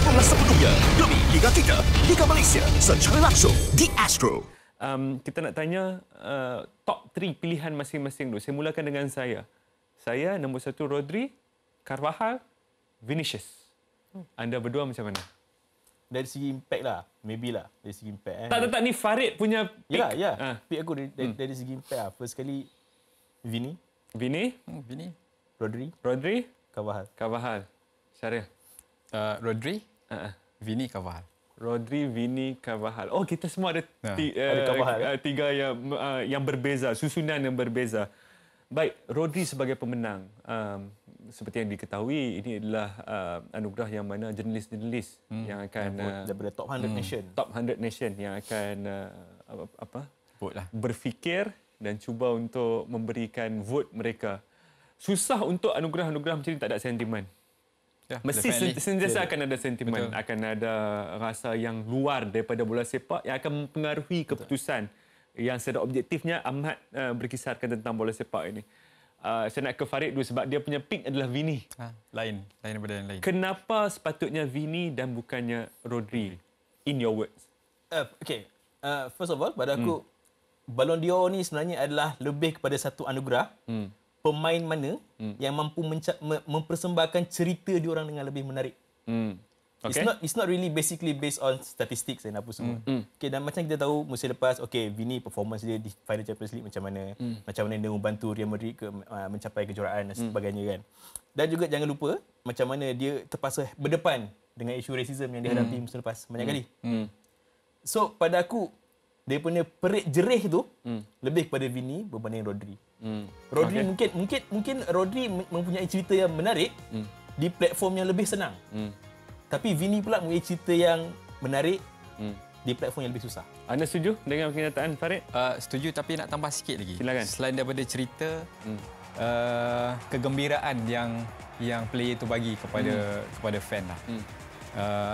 Sokonglah sepenuhnya demi Liga kita, Liga Malaysia, secara langsung di Astro. Kita nak tanya top 3 pilihan masing-masing dulu. Saya mulakan dengan saya. Saya nombor 1 Rodri, Carvajal, Vinicius. Anda berdua macam mana? Dari segi impact lah. Maybe lah. Dari segi impact. Tak. Ni Farid punya pick. Ya. Pick aku dari segi impact lah. First kali, Vini. Vini? Vini. Rodri? Carvajal. Syarif? Rodri. Vini, Carvajal. Rodri, Vini, Carvajal. Oh, kita semua ada tiga yang berbeza, susunan yang berbeza. Baik, Rodri sebagai pemenang. Seperti yang diketahui, ini adalah anugerah yang mana jurnalis-jurnalis yang akan daripada top 100 nation. Top 100 nation yang akan berfikir dan cuba untuk memberikan vote mereka. Susah untuk anugerah-anugerah macam ini tak ada sentimen. Ya, mesti sentiasa akan ada sentimen, akan ada rasa yang luar daripada bola sepak yang akan mempengaruhi keputusan yang secara objektifnya amat berkisarkan tentang bola sepak ini. Saya nak ke Farid dulu sebab dia punya pick adalah Vini. Lain daripada yang lain. Kenapa sepatutnya Vini dan bukannya Rodri? In your words. First of all, pada aku, Ballon d'Or ni sebenarnya adalah lebih kepada satu anugerah. Pemain mana yang mampu mempersembahkan cerita diorang dengan lebih menarik. Okay. It's not really basically based on statistics dan apa semua. Okay, dan macam kita tahu musim lepas, Vini performance dia di Final Champions League macam mana, macam mana dia membantu Real Madrid mencapai kejuaraan dan sebagainya kan. Dan juga jangan lupa macam mana dia terpaksa berdepan dengan isu racism yang dihadapi musim lepas banyak kali. So pada aku, dia punya perik jerih tu lebih kepada Vini berbanding Rodri. Rodri mungkin Rodri mempunyai cerita yang menarik di platform yang lebih senang. Tapi Vini pula mempunyai cerita yang menarik di platform yang lebih susah. Anda setuju dengan kenyataan Farid? Setuju, tapi nak tambah sikit lagi. Silakan. Selain daripada cerita, kegembiraan yang player itu bagi kepada fan lah.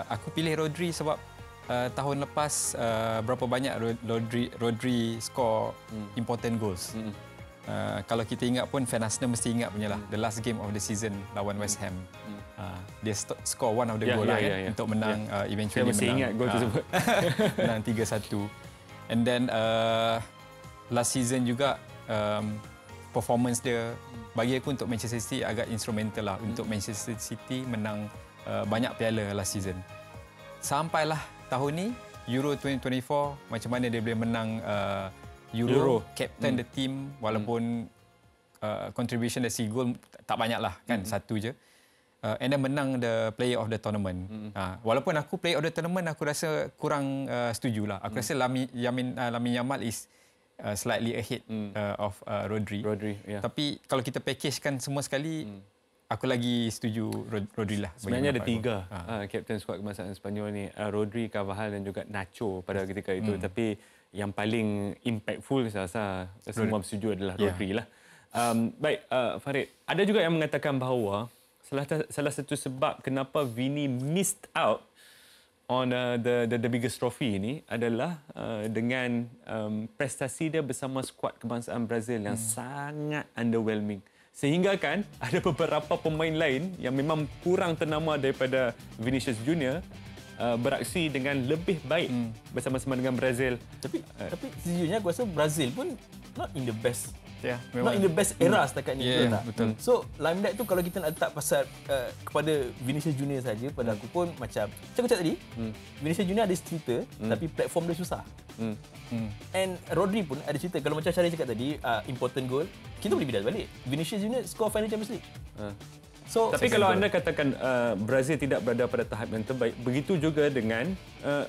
Aku pilih Rodri sebab tahun lepas berapa banyak Rodri score important goals. Kalau kita ingat pun, fan Arsenal mesti ingat punya lah, the last game of the season lawan West Ham. Dia score one of the goal untuk menang, eventually saya menang. Ingat gol tersebut. Menang 3-1. And then last season juga performance dia bagi aku untuk Manchester City agak instrumental lah untuk Manchester City menang banyak piala last season. Sampailah tahun ni Euro 2024, macam mana dia boleh menang Euro. Captain the team, walaupun contribution dari segi gol tak banyak lah kan, satu je. And then menang the player of the tournament. Walaupun aku player of the tournament aku rasa kurang setuju lah. Aku rasa Lamine Yamal is slightly ahead of Rodri. Tapi kalau kita packagekan semua sekali, aku lagi setuju Rodri lah. Sebenarnya ada 3 kapten skuad kebangsaan Sepanyol ni, Rodri, Carvajal dan juga Nacho pada ketika itu. Tapi yang paling impactful saya rasa semua bersetuju adalah Rodri lah. Baik, Farid, ada juga yang mengatakan bahawa salah satu sebab kenapa Vini missed out on the biggest trophy ini adalah dengan prestasi dia bersama skuad kebangsaan Brazil yang sangat underwhelming. Sehingga kan ada beberapa pemain lain yang memang kurang ternama daripada Vinicius Junior beraksi dengan lebih baik bersama-sama dengan Brazil. Tapi sejujurnya aku rasa Brazil pun not in the best. Memang. Not in the best era setakat ni. Betul. So, limelight tu kalau kita nak letak pasal kepada Vinicius Junior saja, pada aku pun macam aku cakap tadi, Vinicius Junior ada cerita tapi platform dia susah. And Rodri pun ada cerita. Kalau macam Syarif cakap tadi, important goal, kita boleh bilas balik. Vinicius Junior score Final Champions League. Tapi kalau anda katakan Brazil tidak berada pada tahap yang terbaik, begitu juga dengan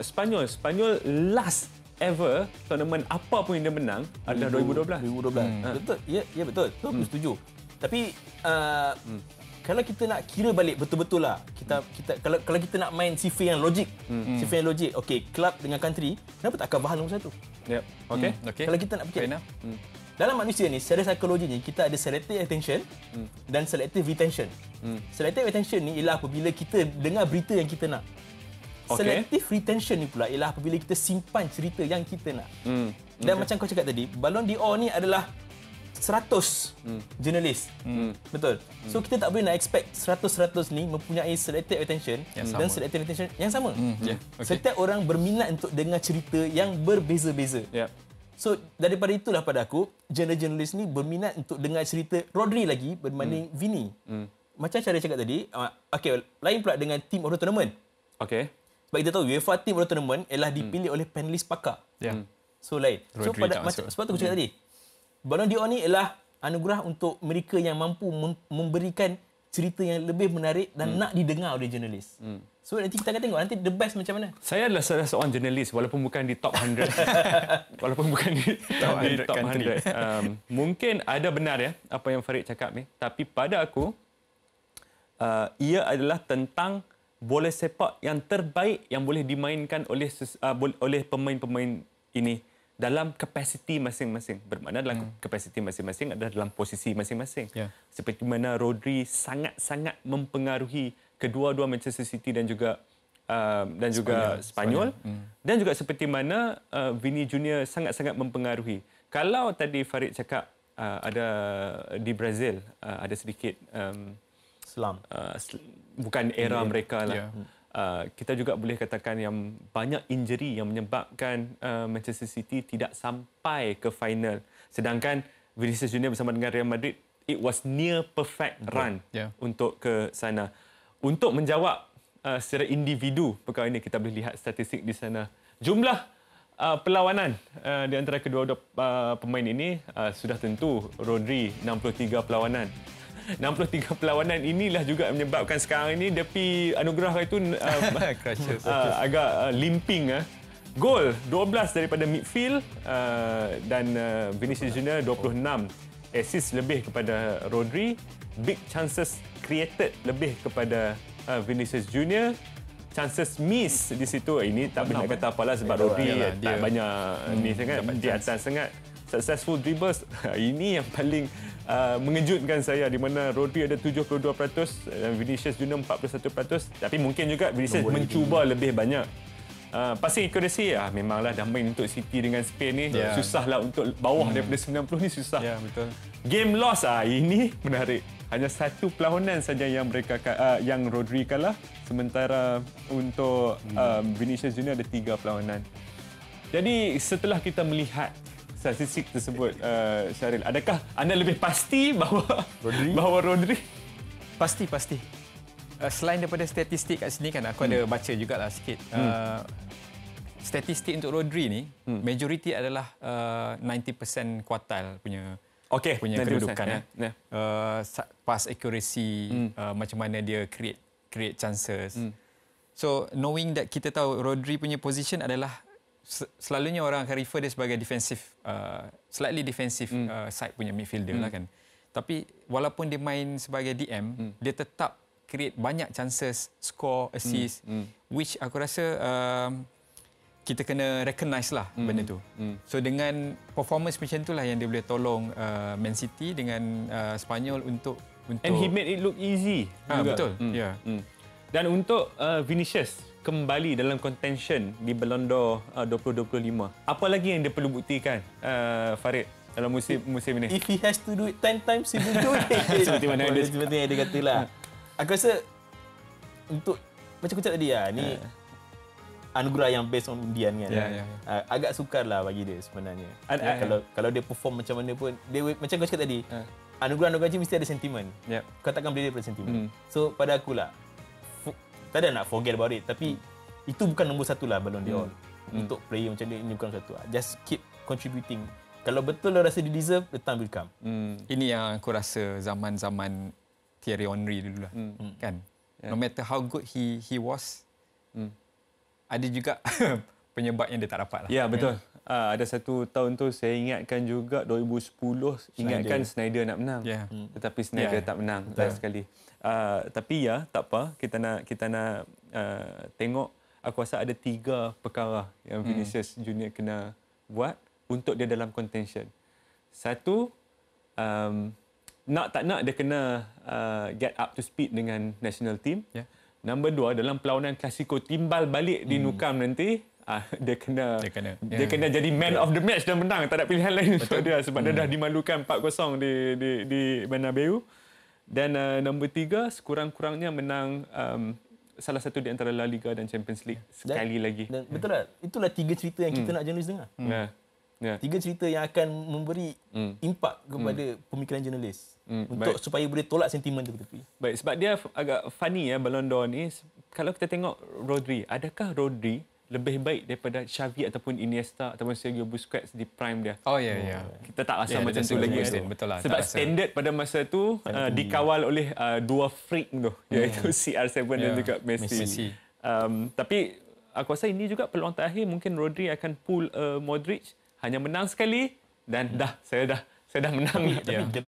Spanyol. Spanyol last ever tournament apa pun yang dia menang adalah 2012. Betul. Ya betul. Tu aku setuju. Tapi kalau kita nak kira balik betul-betul lah, kita kalau kita nak main sifar yang logik, okey, club dengan country, kenapa tak Carvajal nombor 1? Yep. Okey. Kalau kita nak fikir dalam manusia ni, secara psikologinya kita ada selective attention dan selective retention. Selective attention ni ialah apabila kita dengar berita yang kita nak. Selective retention ni pula ialah apabila kita simpan cerita yang kita nak. Dan macam kau cakap tadi, Ballon d'Or ni adalah 100 jurnalis. Betul. So kita tak boleh nak expect 100 ni mempunyai selective attention dan selective attention yang sama. Setiap orang berminat untuk dengar cerita yang berbeza-beza. So daripada itulah pada aku jurnalis ni berminat untuk dengar cerita Rodri lagi berbanding Vini. Macam cara cakap tadi, lain pula dengan team of the tournament. Sebab kita tahu UEFA team of the tournament ialah dipilih oleh panelis pakar. So lain. So Rodri sebab tu aku cakap tadi, Ballon d'Or ni ialah anugerah untuk mereka yang mampu memberikan cerita yang lebih menarik dan nak didengar oleh jurnalis. So nanti kita akan tengok nanti the best macam mana. Saya adalah salah seorang jurnalis walaupun bukan di top 100. Walaupun bukan di top 100. Mungkin ada benar ya apa yang Farid cakap ni, tapi pada aku ia adalah tentang bola sepak yang terbaik yang boleh dimainkan oleh pemain-pemain ini dalam kapasiti masing-masing. Bermakna dalam kapasiti masing-masing adalah dalam posisi masing-masing. Seperti mana Rodri sangat-sangat mempengaruhi kedua-dua Manchester City dan juga Spanyol. Dan juga seperti mana Vini Junior sangat-sangat mempengaruhi. Kalau tadi Farid cakap ada di Brazil ada sedikit Selam. Bukan era mereka lah. Kita juga boleh katakan yang banyak injury yang menyebabkan Manchester City tidak sampai ke final. Sedangkan Vinicius Junior bersama dengan Real Madrid, it was near perfect run untuk ke sana. Untuk menjawab secara individu perkara ini, kita boleh lihat statistik di sana. Jumlah perlawanan di antara kedua-dua pemain ini sudah tentu Rodri 63 perlawanan. 63 perlawanan inilah juga menyebabkan sekarang ini dia pi anugerah itu agak limping. Gol 12 daripada midfield dan Vinicius Junior 26. Assist lebih kepada Rodri, big chances created lebih kepada Vinicius Junior. Chances miss di situ ini tak boleh nak kata apalah sebab Rodri tak banyak ni sangat di atas sangat. Successful dribbles ini yang paling mengejutkan saya, di mana Rodri ada 72% dan Vinicius Junior 41%, tapi mungkin juga Vinicius mencuba lebih banyak. Passing accuracy memanglah dah main untuk City dengan Spain ni susahlah untuk bawah daripada 90 ni susah. Betul. Game loss ini menarik. Hanya satu perlawanan saja yang yang Rodri kalah, sementara untuk Vinicius Junior ada 3 perlawanan. Jadi setelah kita melihat statistik tersebut, Syaril, adakah anda lebih pasti bahawa Rodri? Pasti. Selain daripada statistik kat sini kan, aku ada baca jugalah sikit. Statistik untuk Rodri ni, majority adalah 90% quartile punya kedudukan. Pass accuracy, macam mana dia create chances. So knowing that kita tahu Rodri punya position adalah selalunya orang akan refer dia sebagai slightly defensive side punya midfielder lah kan. Tapi walaupun dia main sebagai DM, dia tetap create banyak chances, score, assist, which aku rasa kita kena recognize lah benda tu. So dengan performance macam itulah yang dia boleh tolong Man City dengan Spanyol untuk And he made it look easy. Betul. Dan untuk Vinicius kembali dalam contention di Ballon d'Or 2025. Apa lagi yang dia perlu buktikan, Farid, dalam musim ini? If he has to do it 10 times, he will do it. Seperti yang dia katalah. Aku rasa untuk macam aku cakap tadi ni anugerah yang based on undian kan. Agak sukar lah bagi dia sebenarnya. Kalau dia perform macam mana pun, dia macam aku cakap tadi, anugerah-anugerah je mesti ada sentimen. Kau takkan beli daripada sentimen. So pada akulah, tak ada nak forget about it, tapi itu bukan nombor satu lah Ballon d'Or. Untuk player macam dia, ini bukan satu. Just keep contributing. Kalau betul lo rasa dia deserve, the time will come. Ini yang aku rasa zaman-zaman Thierry Henry dulu lah. Kan? No matter how good he was, ada juga penyebab yang dia tak dapat lah. Ya, betul. Ada satu tahun tu saya ingatkan juga 2010 ingatkan Sneijder nak menang. Tetapi Sneijder tak menang sekali. Tapi tak apa, kita nak tengok. Aku rasa ada 3 perkara yang Vinicius Junior kena buat untuk dia dalam contention. Satu, nak tak nak dia kena get up to speed dengan national team. Nombor 2, dalam perlawanan Klasiko timbal balik di Nou Camp nanti, dia kena Ya. jadi man of the match dan menang, tak ada pilihan lain untuk dia sebab dia dah dimalukan 4-0 di Bernabeu. Dan nombor 3 sekurang-kurangnya menang salah satu di antara La Liga dan Champions League sekali lagi. Dan betul tak? Itulah 3 cerita yang kita nak jurnalis dengar. Ya. 3 cerita yang akan memberi impak kepada pemikiran jurnalis untuk supaya boleh tolak sentimen tu ke tepi. Baik, sebab dia agak funny ya Ballon d'Or ni. Kalau kita tengok Rodri, adakah Rodri lebih baik daripada Xavi ataupun Iniesta ataupun Sergio Busquets di prime dia? Oh ya. Kita tak rasa macam tu that's a good lagi. question. Betul lah, Sebab tak rasa. standard pada masa tu dikawal oleh dua freak tu, iaitu CR7 dan juga Messi. Tapi aku rasa ini juga peluang terakhir mungkin Rodri akan pull Modric, hanya menang sekali dan saya dah menang. Tapi